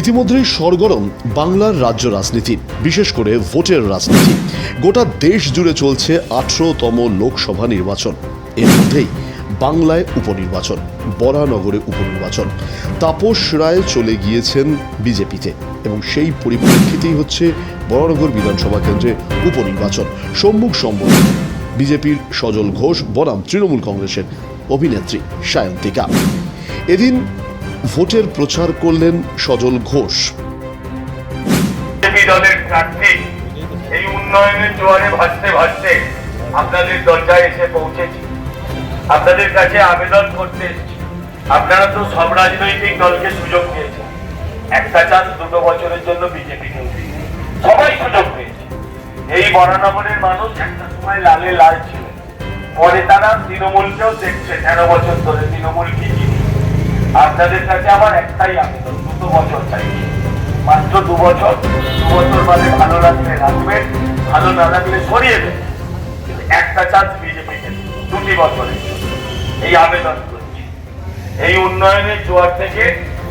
ইতিমধ্যেই সরগরম বাংলার রাজ্য রাজনীতি, বিশেষ করে ভোটের রাজনীতি। গোটা দেশ জুড়ে চলছে 18তম লোকসভা নির্বাচন। এর মধ্যেই বাংলায় উপনির্বাচন, বরানগরে উপনির্বাচন। তাপস রায় চলে গিয়েছেন বিজেপিতে এবং সেই পরিপ্রেক্ষিতেই হচ্ছে বরানগর বিধানসভা কেন্দ্রে উপনির্বাচন। সম্মুখ সম্বল বিজেপির সজল ঘোষ বনাম তৃণমূল কংগ্রেসের অভিনেত্রী সায়ন্তিকা। এদিন ভোটের প্রচার করলেন সজল ঘোষ। দলের প্রার্থী এই উন্নয়নের জোয়ারে ভাসতে ভাসতে আপনাদের দরজায় এসে পৌঁছেছি, আপনাদের কাছে আবেদন করতে এসেছি। আপনারা তো সব রাজনৈতিক দলকে সুযোগ দিয়েছেন, একটা চান্স 2 বছরের জন্য বিজেপিকে সবাই সুযোগ পেয়েছে। এই বরানগরের মানুষ একটা সময় লালে লাল ছিল, পরে তারা তৃণমূলকেও দেখছে 13 বছর ধরে তৃণমূল কি জিনিস। আপনাদের কাছে আমার একটাই আবেদন, 2 বছর চাইছি, মাত্র 2 বছর। 2 বছর বাদে ভালো লাগলে রাখবেন, ভালো না লাগলে সরিয়ে দেবেন, কিন্তু একটা চান্স বিজেপিকে 2 বছরে এই আবেদন করছি। এই উন্নয়নের জোয়ার থেকে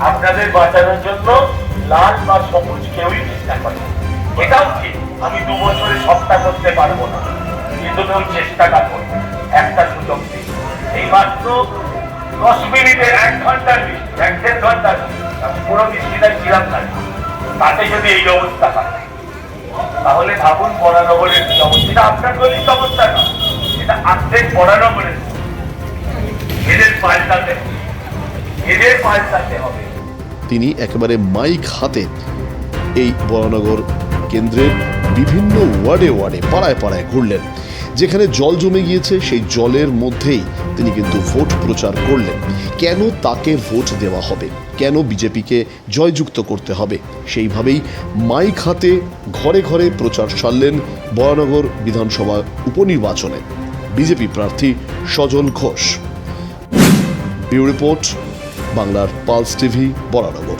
আপনাদের বাঁচানোর জন্য লাল বা সবুজ কেউই চেষ্টা করে। এটাও ঠিক, আমি 2 বছরে সবটা করতে পারবো না, কিন্তু কেউ চেষ্টাটা করবো, একটা সুযোগ দিই। এই মাত্র 10 মিনিটে 1 ঘন্টার বৃষ্টি, 1.5 ঘন্টার আমি পুরো বৃষ্টিটাই ছিলাম না, তাতে যদি এই অবস্থা হয় তাহলে ভাবুন বরানগরের কি অবস্থা। এটা আপনার গলির অবস্থা না, এটা আর্ধেক বরানগরের। এদের পাল্টাতে হবে। তিনি একেবারে মাইক হাতে এই বরানগর কেন্দ্রের বিভিন্ন ওয়ার্ডে ওয়ার্ডে পাড়ায় পাড়ায় ঘুরলেন। যেখানে জল জমে গিয়েছে সেই জলের মধ্যেই তিনি কিন্তু ভোট প্রচার করলেন। কেন তাকে ভোট দেওয়া হবে, কেন বিজেপিকে জয়যুক্ত করতে হবে, সেইভাবেই মাইক হাতে ঘরে ঘরে প্রচার সারলেন বরানগর বিধানসভা উপনির্বাচনে বিজেপি প্রার্থী সজল ঘোষ। ব্যুরো রিপোর্ট, বাংলার পালস টিভি, বরানগর।